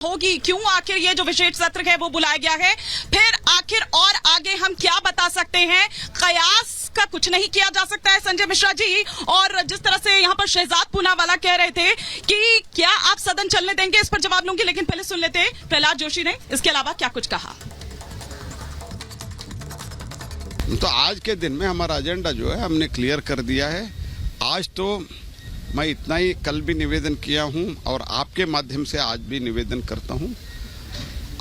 होगी, क्यों आखिर ये जो विशेष सत्र है वो बुलाया गया है, फिर आखिर और आगे हम क्या बता सकते हैं। कयास का कुछ नहीं किया जा सकता है संजय मिश्रा जी। और जिस तरह से यहाँ पर शहजाद पूनावाला कह रहे थे कि क्या आप सदन चलने देंगे, इस पर जवाब लूंगी, लेकिन पहले सुन लेते प्रहलाद जोशी ने इसके अलावा क्या कुछ कहा। तो आज के दिन में हमारा एजेंडा जो है हमने क्लियर कर दिया है। आज तो मैं इतना ही कल भी निवेदन किया हूं और आपके माध्यम से आज भी निवेदन करता हूं।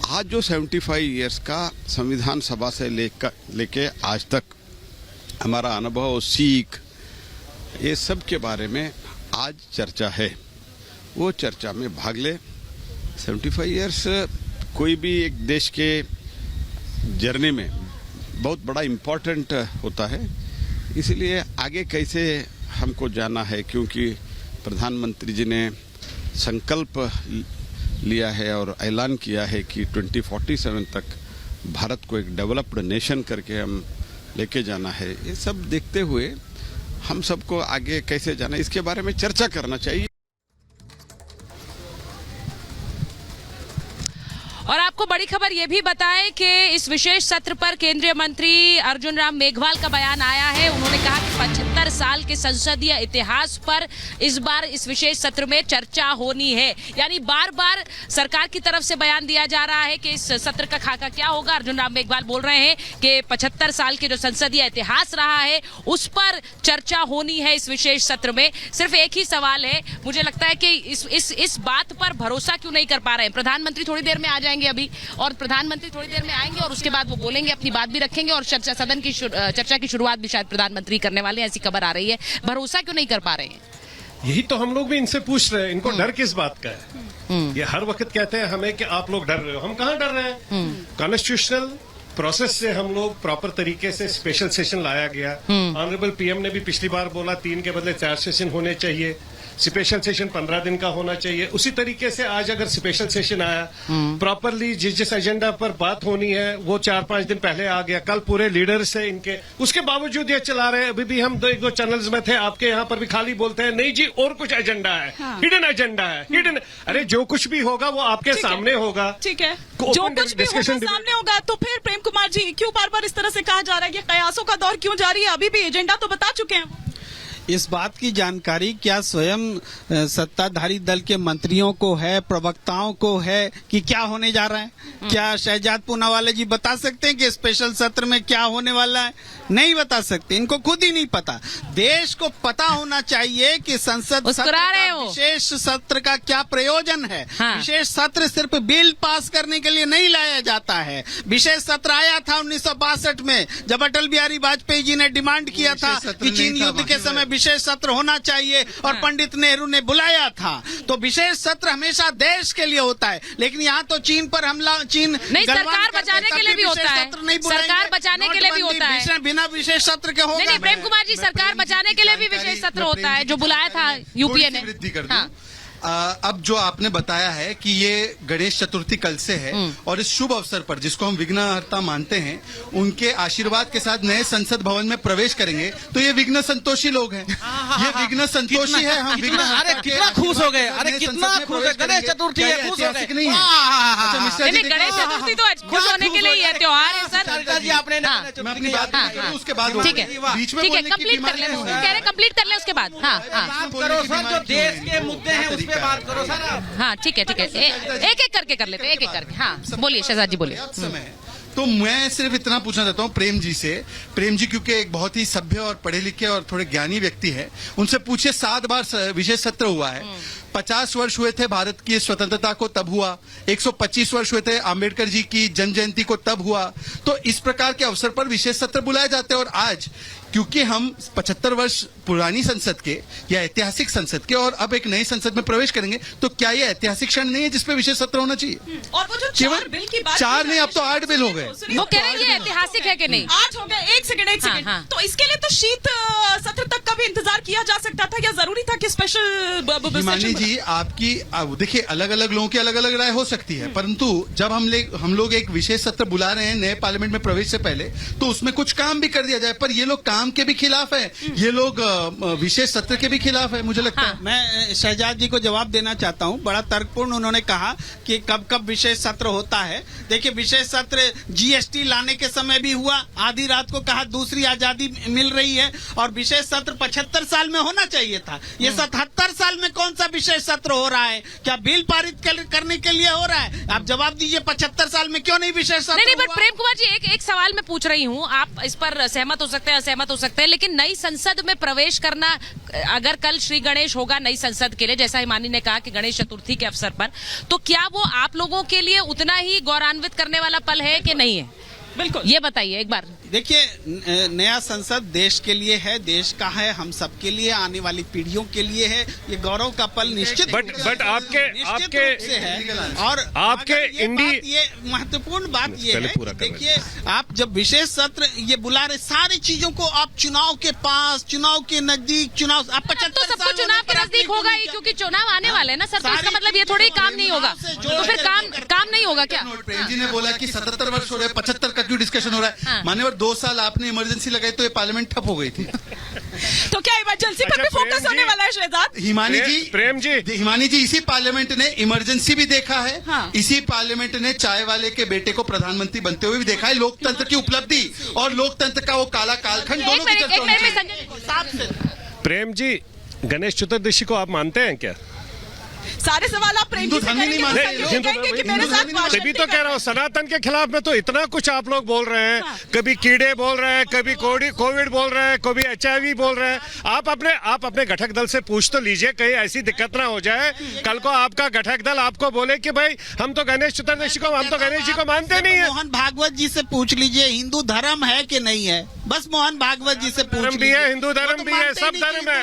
आज जो 75 इयर्स का संविधान सभा से लेके आज तक हमारा अनुभव, सीख, ये सब के बारे में आज चर्चा है, वो चर्चा में भाग ले। 75 इयर्स कोई भी एक देश के जर्नी में बहुत बड़ा इम्पोर्टेंट होता है, इसलिए आगे कैसे हमको जाना है, क्योंकि प्रधानमंत्री जी ने संकल्प लिया है और ऐलान किया है कि 2047 तक भारत को एक डेवलप्ड नेशन करके हम लेके जाना है। ये सब देखते हुए हम सबको आगे कैसे जाना है इसके बारे में चर्चा करना चाहिए। और आपको बड़ी खबर ये भी बताएं कि इस विशेष सत्र पर केंद्रीय मंत्री अर्जुन राम मेघवाल का बयान आया है। उन्होंने कहा कि 75 साल के संसदीय इतिहास पर इस बार इस विशेष सत्र में चर्चा होनी है। यानी बार बार सरकार की तरफ से बयान दिया जा रहा है कि इस सत्र का खाका क्या होगा। अर्जुन राम मेघवाल बोल रहे हैं कि 75 साल के जो संसदीय इतिहास रहा है उस पर चर्चा होनी है इस विशेष सत्र में। सिर्फ एक ही सवाल है, मुझे लगता है कि इस बात पर भरोसा क्यों नहीं कर पा रहे हैं। प्रधानमंत्री थोड़ी देर में आ जाएंगे अभी, और प्रधानमंत्री थोड़ी देर में आएंगे और उसके बाद वो बोलेंगे, अपनी बात भी रखेंगे और सदन की चर्चा की शुरुआत भी शायद प्रधानमंत्री करने वाले हैं, ऐसी खबर आ रही है। भरोसा क्यों नहीं कर पा रहे हैं? यही तो हम लोग भी इनसे पूछ रहे हैं, इनको डर किस बात का है। ये हर वक्त कहते हैं हमें कि आप लोग डर रहे हो। हम कहाँ डर रहे हैं? कॉन्स्टिट्यूशनल प्रोसेस से हम लोग प्रॉपर तरीके से स्पेशल सेशन लाया गया। ऑनरेबल पीएम ने भी पिछली बार बोला 3 के बदले 4 सेशन होने चाहिए, स्पेशल सेशन 15 दिन का होना चाहिए। उसी तरीके से आज अगर स्पेशल सेशन आया प्रॉपरली, जिस एजेंडा पर बात होनी है वो 4-5 दिन पहले आ गया। कल पूरे लीडर से इनके, उसके बावजूद ये चला रहे हैं। अभी भी हम दो चैनल्स में थे, आपके यहाँ पर भी खाली बोलते हैं नहीं जी और कुछ एजेंडा है, हिडन एजेंडा है, हिडन। अरे जो कुछ भी होगा वो आपके सामने होगा। ठीक है, जो कुछ भी होगा सामने होगा। तो फिर प्रेम कुमार जी, क्यों बार बार इस तरह से कहा जा रहा है कि कयासों का दौर क्यों जारी है? अभी भी एजेंडा तो बता चुके हैं। इस बात की जानकारी क्या स्वयं सत्ताधारी दल के मंत्रियों को है, प्रवक्ताओं को है कि क्या होने जा रहा है? क्या शहजाद पूनावाला जी बता सकते हैं कि स्पेशल सत्र में क्या होने वाला है? नहीं बता सकते, इनको खुद ही नहीं पता। देश को पता होना चाहिए कि संसद सत्र का, विशेष सत्र का क्या प्रयोजन है। हाँ। विशेष सत्र सिर्फ बिल पास करने के लिए नहीं लाया जाता है। विशेष सत्र आया था 1962 में, जब अटल बिहारी वाजपेयी जी ने डिमांड किया था कि चीन युद्ध के समय विशेष सत्र होना चाहिए और पंडित नेहरू ने बुलाया था। तो विशेष सत्र हमेशा देश के लिए होता है, लेकिन यहाँ तो चीन पर हमला, चीन नहीं, सरकार बचाने के लिए भी होता है। सरकार बचाने के लिए भी होता है, बिना विशेष सत्र के होगा। नहीं, प्रेम कुमार जी, सरकार बचाने के लिए भी विशेष सत्र होता है जो बुलाया था यूपीए ने। वृद्धि कर दूं। अब जो आपने बताया है कि ये गणेश चतुर्थी कल से है और इस शुभ अवसर पर, जिसको हम विघ्नहर्ता मानते हैं, उनके आशीर्वाद के साथ नए संसद भवन में प्रवेश करेंगे, तो ये विघ्न संतोषी लोग हैं। ये विघ्न संतोषी है। हम अरे कितना खुश हो गए, अरे कितना खुश है। गणेश चतुर्थी है, खुश हो गए। नहीं है गणेश चतुर्थी तो खुश होने के लिए त्योहार है सर जी। आपने अपनी बात उसके बाद ठीक है, बीच में कंप्लीट कर ले, कह रहे कंप्लीट कर ले उसके बाद। हाँ, जो देश के मुद्दे हैं बात करो सर। हाँ, ठीक है, एक एक करके कर लेते हैं, एक एक करके। हाँ, बोलिए शहजाद जी, बोलिए। तो मैं सिर्फ इतना पूछना चाहता हूँ प्रेम जी से। प्रेम जी क्योंकि एक बहुत ही सभ्य और पढ़े लिखे और थोड़े ज्ञानी व्यक्ति है, उनसे पूछे 7 बार विशेष सत्र हुआ है। 50 वर्ष हुए थे भारत की स्वतंत्रता को, तब हुआ। 125 वर्ष हुए थे आम्बेडकर जी की जन्म जयंती को, तब हुआ। तो इस प्रकार के अवसर पर विशेष सत्र बुलाए जाते हैं। और आज क्योंकि हम 75 वर्ष पुरानी संसद के या ऐतिहासिक संसद के और अब एक नई संसद में प्रवेश करेंगे, तो क्या ये ऐतिहासिक क्षण नहीं है जिसपे विशेष सत्र होना चाहिए? और वो जो 4 बिल की बात, 4 नहीं, अब तो 8 बिल हो गए। वो कह रहे हैं ये ऐतिहासिक है कि नहीं? 8 हो गए। एक सेकंड। हाँ। तो इसके लिए तो शीत सत्र तक का भी इंतजार किया जा सकता था, या जरूरी था कि स्पेशल? हिमानी जी, आपकी देखिए अलग अलग लोगों की अलग अलग राय हो सकती है, परंतु जब हम लोग एक विशेष सत्र बुला रहे हैं नए पार्लियामेंट में प्रवेश से पहले, तो उसमें कुछ काम भी कर दिया जाए। पर ये लोग काम काम के भी खिलाफ है, ये लोग विशेष सत्र के भी खिलाफ है, मुझे लगता है। मैं शहजाद जी को जवाब देना चाहता हूं। बड़ा तर्कपूर्ण उन्होंने कहा कि कब कब विशेष सत्र होता है। देखिए, विशेष सत्र जीएसटी लाने के समय भी हुआ, आधी रात को कहा दूसरी आजादी मिल रही है, और विशेष सत्र 75 साल में होना चाहिए था। ये 77 साल में कौन सा विशेष सत्र हो रहा है? क्या बिल पारित करने के लिए हो रहा है? आप जवाब दीजिए, 75 साल में क्यों नहीं विशेष सत्र नहीं, हुआ? बट प्रेम कुमार जी, एक सवाल मैं पूछ रही हूँ, आप इस पर सहमत हो सकते हैं, असहमत हो सकते हैं, लेकिन नई संसद में प्रवेश करना, अगर कल श्री गणेश होगा नई संसद के लिए, जैसा हिमानी ने कहा कि गणेश चतुर्थी के अवसर पर, तो क्या वो आप लोगों के लिए उतना ही गौरवान्वित करने वाला पल है कि नहीं है? बिल्कुल, ये बताइए एक बार। देखिए, नया संसद देश के लिए है, देश का है, हम सबके लिए, आने वाली पीढ़ियों के लिए है। ये गौरव का पल निश्चित बट आपके रूप से है। और आपके ये महत्वपूर्ण बात ये है, देखिए, आप जब विशेष सत्र ये बुला रहे, सारी चीजों को आप चुनाव के पास, चुनाव के नजदीक, चुनाव आप 75 तो सबको चुनाव के नजदीक होगा ही, क्योंकि चुनाव आने वाले हैं ना सर, तो इसका मतलब ये थोड़ी काम नहीं होगा, तो फिर काम नहीं होगा क्या? प्रेम जी ने बोला कि 77 वर्ष हो रहे, 75 का क्यों डिस्कशन हो रहा है? मान्यवर, 2 साल आपने इमरजेंसी लगाई तो ये पार्लियामेंट ठप हो गई थी। तो क्या इमरजेंसी पर भी फोकस होने वाला है शहजाद? प्रेम जी, इसी पार्लियामेंट ने इमरजेंसी भी देखा है। हाँ। इसी पार्लियामेंट ने चाय वाले के बेटे को प्रधानमंत्री बनते हुए भी देखा है। लोकतंत्र की उपलब्धि और लोकतंत्र का वो काला कालखंड, दोनों की चर्चा होनी चाहिए। प्रेम जी, गणेश चतुर्दशी को आप मानते हैं क्या? सारे सवाल आप प्रेम जी से करेंगे, कि मेरे साथ भाषण तभी तो कह रहा हूँ, सनातन के खिलाफ में तो इतना कुछ आप लोग बोल रहे हैं। कभी कीड़े बोल रहे हैं, कभी कोविड बोल रहे हैं, कभी HIV बोल रहे हैं। आप अपने घटक दल से पूछ तो लीजिए, कहीं ऐसी दिक्कत ना हो जाए कल को आपका घटक दल आपको बोले कि भाई हम तो गणेश चतुर्दशी को, हम तो गणेश जी को मानते नहीं है। मोहन भागवत जी से पूछ लीजिए, हिंदू धर्म है कि नहीं है? बस मोहन भागवत जी से पूछ भी है, हिंदू धर्म भी है, सब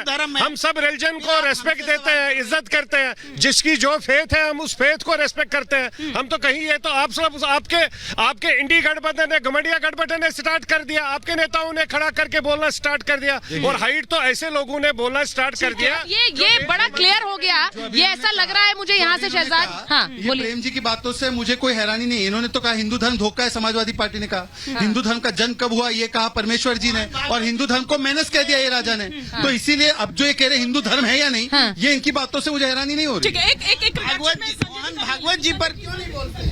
धर्म है। हम सब रिलीजन को रेस्पेक्ट देते हैं, इज्जत करते हैं। जिसकी जो फेथ है हम उस फेथ को रेस्पेक्ट करते हैं। हम तो कहीं, ये तो आप सब आपके इंडी गठबंधन ने, गमडिया गठबंधन ने स्टार्ट कर दिया, आपके नेताओं ने खड़ा करके बोलना स्टार्ट कर दिया, और हाइट तो ऐसे लोगों ने बोलना स्टार्ट कर दिया। ये बड़ा क्लियर हो गया। ये ऐसा लग रहा है मुझे यहाँ से शहजाद। हाँ, बोलिए। प्रेम जी की बातों से मुझे कोई हैरानी नहीं। इन्होंने तो कहा हिंदू धर्म धोखा है, समाजवादी पार्टी ने कहा। हिंदू धर्म का जन्म कब हुआ ये कहा परमेश्वर जी ने, और हिंदू धर्म को मैनस कह दिया ये राजा ने। तो इसीलिए अब जो ये कह रहे हिंदू धर्म है या नहीं, ये इनकी बातों से मुझे हैरानी नहीं हो रही। ठीक है, एक मोहन भागवत जी पर क्यों नहीं बोलते?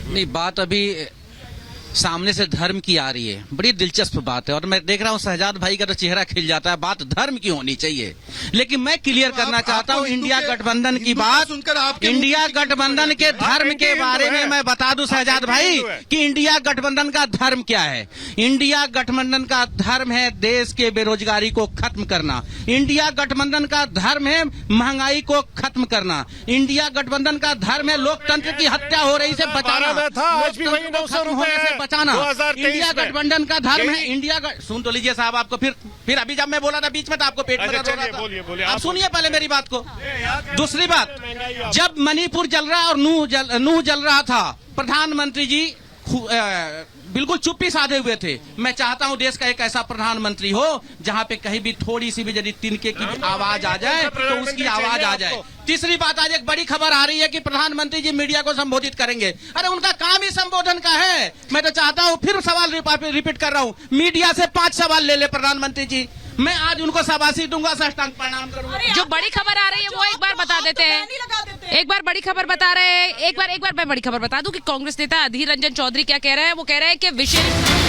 नहीं, बात अभी सामने से धर्म की आ रही है, बड़ी दिलचस्प बात है। और मैं देख रहा हूँ शहजाद भाई का तो चेहरा खिल जाता है, बात धर्म की होनी चाहिए। लेकिन मैं क्लियर करना चाहता हूँ इंडिया गठबंधन की बात, इंडिया गठबंधन के धर्म के बारे में मैं बता दूं शहजाद भाई कि इंडिया गठबंधन का धर्म क्या है। इंडिया गठबंधन का धर्म है देश के बेरोजगारी को खत्म करना। इंडिया गठबंधन का धर्म है महंगाई को खत्म करना। इंडिया गठबंधन का धर्म है लोकतंत्र की हत्या हो रही से बचाना, बचाना। इंडिया गठबंधन का धर्म है सुन तो लीजिए साहब, आपको फिर अभी जब मैं बोला था बीच में तो आपको पेट में दर्द हो रहा था। आप सुनिए पहले मेरी बात को। दूसरी बात, जब मणिपुर जल रहा और नूह जल रहा था, प्रधानमंत्री जी बिल्कुल चुप्पी साधे हुए थे। मैं चाहता हूं देश का एक ऐसा प्रधानमंत्री हो जहां पे कहीं भी थोड़ी सी भी यदि तिनके की आवाज आ जाए तो उसकी आवाज आ जाए। तीसरी बात, आज एक बड़ी खबर आ रही है कि प्रधानमंत्री जी मीडिया को संबोधित करेंगे। अरे उनका काम ही संबोधन का है। मैं तो चाहता हूं, फिर सवाल रिपीट कर रहा हूं, मीडिया से 5 सवाल ले ले प्रधानमंत्री जी। मैं आज उनको शाबाशी दूंगा, साष्टांग प्रणाम करूंगा। जो बड़ी खबर आ रही है वो एक बार बता देते हैं। एक बार बड़ी खबर बता रहे हैं। एक बार मैं बड़ी खबर बता दूं कि कांग्रेस नेता अधीर रंजन चौधरी क्या कह रहे हैं। वो कह रहे हैं कि विशेष